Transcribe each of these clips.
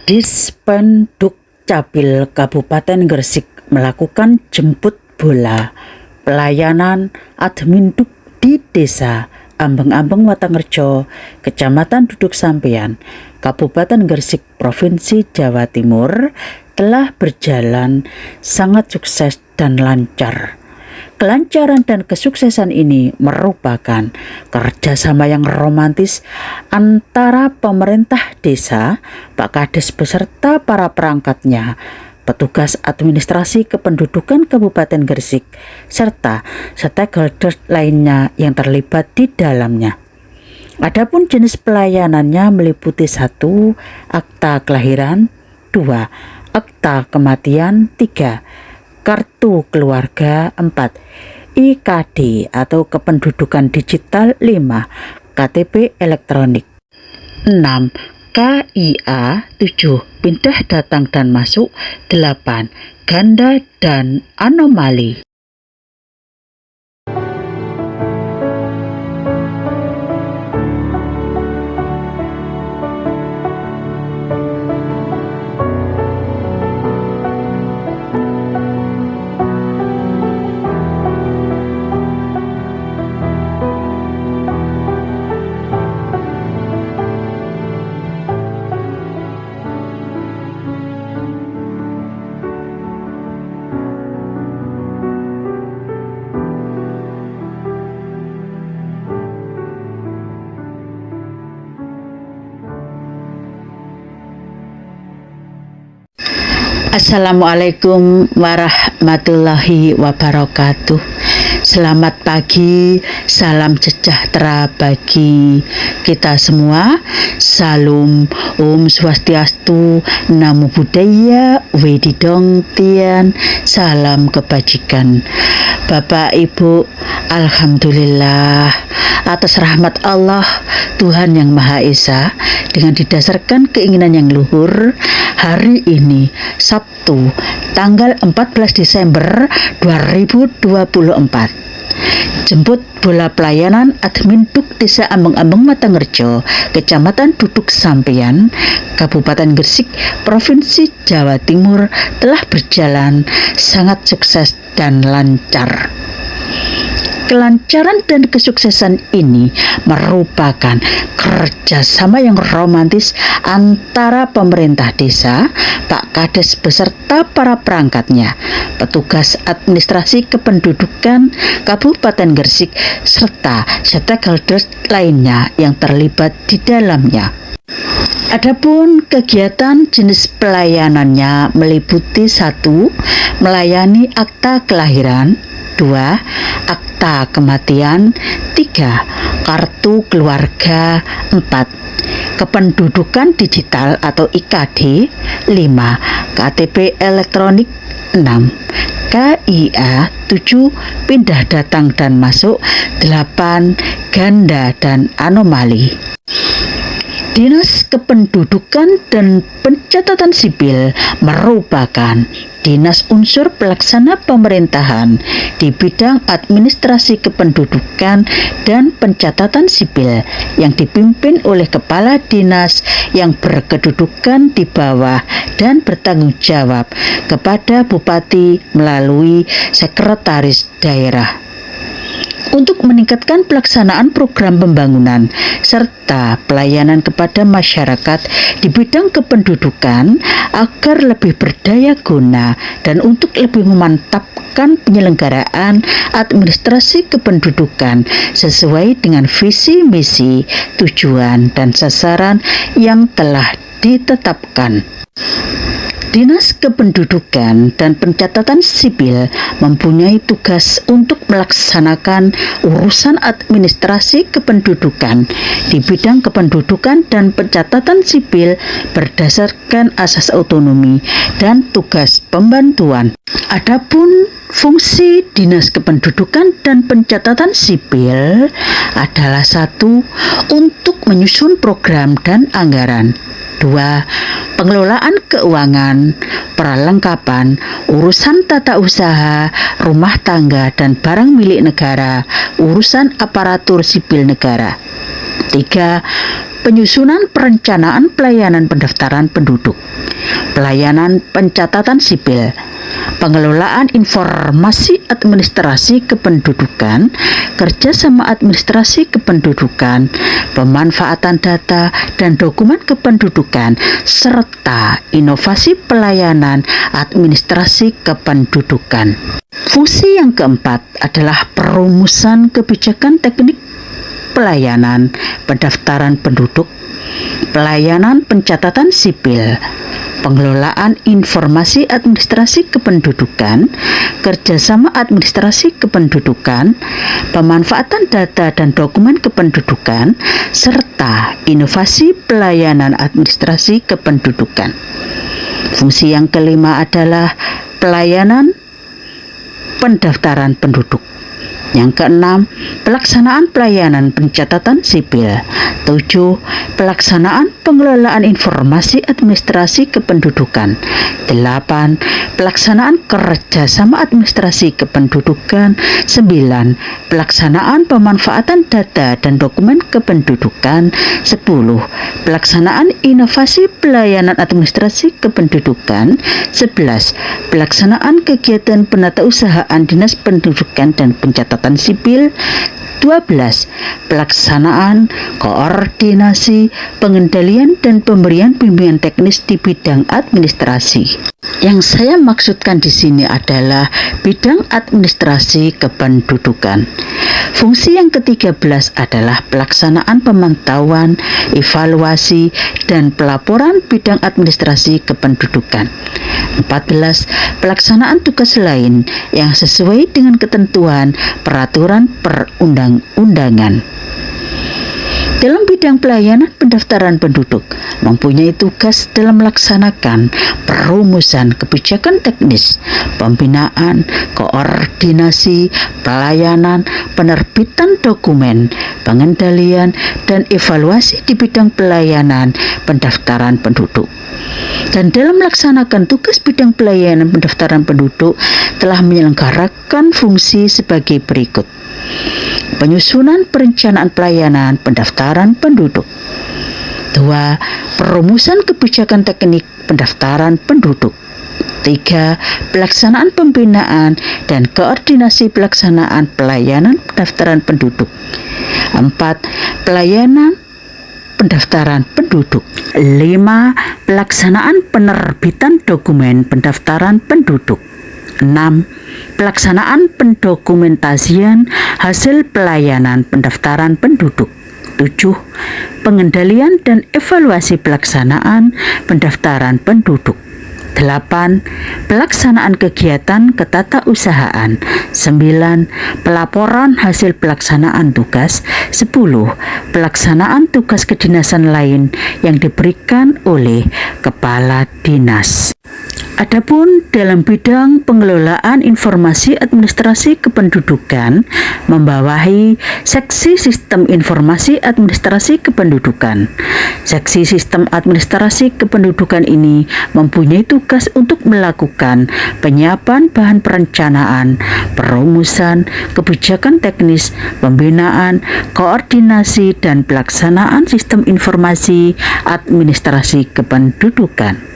Dispenduk Capil Kabupaten Gresik melakukan jemput bola pelayanan admin duk di Desa Ambeng-Ambeng Watangerjo, Kecamatan Duduk Sampean, Kabupaten Gresik, Provinsi Jawa Timur telah berjalan sangat sukses dan lancar. Kelancaran dan kesuksesan ini merupakan kerjasama yang romantis antara pemerintah desa, Pak Kades beserta para perangkatnya, petugas administrasi kependudukan Kabupaten Gresik, serta stakeholder lainnya yang terlibat di dalamnya. Adapun jenis pelayanannya meliputi 1. Akta kelahiran, 2. Akta kematian, 3. Kartu keluarga, 4. IKD atau kependudukan digital, 5. KTP elektronik, 6. KIA, 7. Pindah datang dan masuk, 8. Ganda dan anomali. Assalamualaikum warahmatullahi wabarakatuh. Selamat pagi, salam sejahtera bagi kita semua. Salam Om Swastiastu, Namo Buddhaya, Wedidong Tian, salam kebajikan. Bapak Ibu, alhamdulillah atas rahmat Allah Tuhan yang Maha Esa, dengan didasarkan keinginan yang luhur, hari ini Sabtu tanggal 14 Desember 2024, jemput bola pelayanan admin duk Desa Ambeng-Ambeng Watangerjo, Kecamatan Duduk Sampean, Kabupaten Gresik, Provinsi Jawa Timur telah berjalan sangat sukses dan lancar. Kelancaran dan kesuksesan ini merupakan kerjasama yang romantis antara pemerintah desa, Pak Kades beserta para perangkatnya, petugas administrasi kependudukan Kabupaten Gresik, serta stakeholder lainnya yang terlibat di dalamnya. Adapun kegiatan jenis pelayanannya meliputi 1. Melayani akta kelahiran, 2. Akta kematian, 3. Kartu keluarga, 4. Kependudukan digital atau IKD, 5. KTP elektronik, 6. KIA, 7. Pindah datang dan masuk, 8. Ganda dan anomali. Dinas Kependudukan dan Pencatatan Sipil merupakan dinas unsur pelaksana pemerintahan di bidang administrasi kependudukan dan pencatatan sipil yang dipimpin oleh kepala dinas yang berkedudukan di bawah dan bertanggung jawab kepada Bupati melalui Sekretaris Daerah. Untuk meningkatkan pelaksanaan program pembangunan serta pelayanan kepada masyarakat di bidang kependudukan agar lebih berdaya guna dan untuk lebih memantapkan penyelenggaraan administrasi kependudukan sesuai dengan visi misi, tujuan dan sasaran yang telah ditetapkan. Dinas Kependudukan dan Pencatatan Sipil mempunyai tugas untuk melaksanakan urusan administrasi kependudukan di bidang kependudukan dan pencatatan sipil berdasarkan asas otonomi dan tugas pembantuan. Adapun fungsi Dinas Kependudukan dan Pencatatan Sipil adalah 1. Untuk menyusun program dan anggaran, 2. Pengelolaan keuangan, perlengkapan, urusan tata usaha, rumah tangga dan barang milik negara, urusan aparatur sipil negara. 3. penyusunan perencanaan pelayanan pendaftaran penduduk, pelayanan pencatatan sipil, pengelolaan informasi administrasi kependudukan, kerjasama administrasi kependudukan, pemanfaatan data dan dokumen kependudukan, serta inovasi pelayanan administrasi kependudukan. Fungsi yang keempat adalah perumusan kebijakan teknik pelayanan pendaftaran penduduk, pelayanan pencatatan sipil, pengelolaan informasi administrasi kependudukan, kerjasama administrasi kependudukan, pemanfaatan data dan dokumen kependudukan, serta inovasi pelayanan administrasi kependudukan. Fungsi yang kelima adalah pelayanan pendaftaran penduduk. Yang keenam, pelaksanaan pelayanan pencatatan sipil. 7. Pelaksanaan pengelolaan informasi administrasi kependudukan. 8. Pelaksanaan kerjasama administrasi kependudukan. 9. Pelaksanaan pemanfaatan data dan dokumen kependudukan. 10. Pelaksanaan inovasi pelayanan administrasi kependudukan. 11. Pelaksanaan kegiatan penatausahaan Dinas Pendudukan dan Pencatatan Sipil. 12. Pelaksanaan, koordinasi, pengendalian dan pemberian bimbingan teknis di bidang administrasi. Yang saya maksudkan di sini adalah bidang administrasi kependudukan. Fungsi yang ke-13 adalah pelaksanaan pemantauan, evaluasi, dan pelaporan bidang administrasi kependudukan. 14. Pelaksanaan tugas lain yang sesuai dengan ketentuan peraturan perundang-undangan. Dalam bidang pelayanan pendaftaran penduduk, mempunyai tugas dalam melaksanakan perumusan kebijakan teknis, pembinaan, koordinasi, pelayanan, penerbitan dokumen, pengendalian, dan evaluasi di bidang pelayanan pendaftaran penduduk. Dan dalam melaksanakan tugas bidang pelayanan pendaftaran penduduk telah menyelenggarakan fungsi sebagai berikut. Penyusunan perencanaan pelayanan pendaftaran penduduk. 2. Perumusan kebijakan teknik pendaftaran penduduk. 3. Pelaksanaan pembinaan dan koordinasi pelaksanaan pelayanan pendaftaran penduduk. 4. Pelayanan pendaftaran penduduk. 5. Pelaksanaan penerbitan dokumen pendaftaran penduduk. 6. Pelaksanaan pendokumentasian hasil pelayanan pendaftaran penduduk. 7. Pengendalian dan evaluasi pelaksanaan pendaftaran penduduk. 8. Pelaksanaan kegiatan ketatausahaan. 9. Pelaporan hasil pelaksanaan tugas. 10. Pelaksanaan tugas kedinasan lain yang diberikan oleh Kepala Dinas. Adapun dalam bidang pengelolaan informasi administrasi kependudukan membawahi Seksi Sistem Informasi Administrasi Kependudukan. Seksi Sistem Administrasi Kependudukan ini mempunyai tugas untuk melakukan penyiapan bahan perencanaan, perumusan, kebijakan teknis, pembinaan, koordinasi, dan pelaksanaan sistem informasi administrasi kependudukan.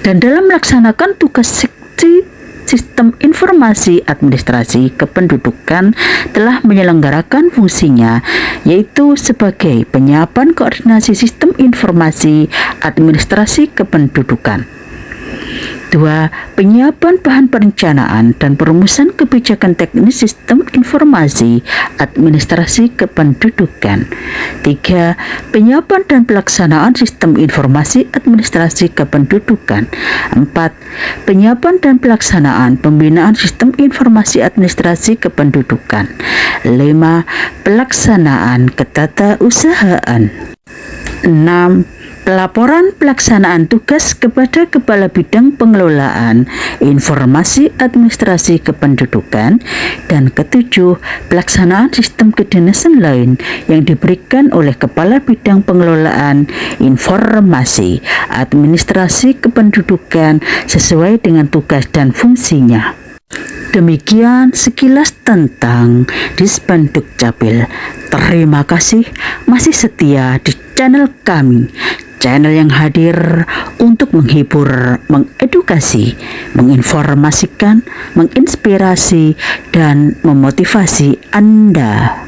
Dan dalam melaksanakan tugas Seksi Sistem Informasi Administrasi Kependudukan telah menyelenggarakan fungsinya, yaitu sebagai penyiapan koordinasi sistem informasi administrasi kependudukan. 2. Penyiapan bahan perencanaan dan perumusan kebijakan teknis sistem informasi administrasi kependudukan. 3. Penyiapan dan pelaksanaan sistem informasi administrasi kependudukan. 4. Penyiapan dan pelaksanaan pembinaan sistem informasi administrasi kependudukan. 5. Pelaksanaan ketatausahaan. 6. Pelaporan pelaksanaan tugas kepada Kepala Bidang Pengelolaan Informasi Administrasi Kependudukan. Dan 7. Pelaksanaan sistem kedinasan lain yang diberikan oleh Kepala Bidang Pengelolaan Informasi Administrasi Kependudukan sesuai dengan tugas dan fungsinya. Demikian sekilas tentang Dispenduk Capil. Terima kasih masih setia di channel kami, channel yang hadir untuk menghibur, mengedukasi, menginformasikan, menginspirasi, dan memotivasi Anda.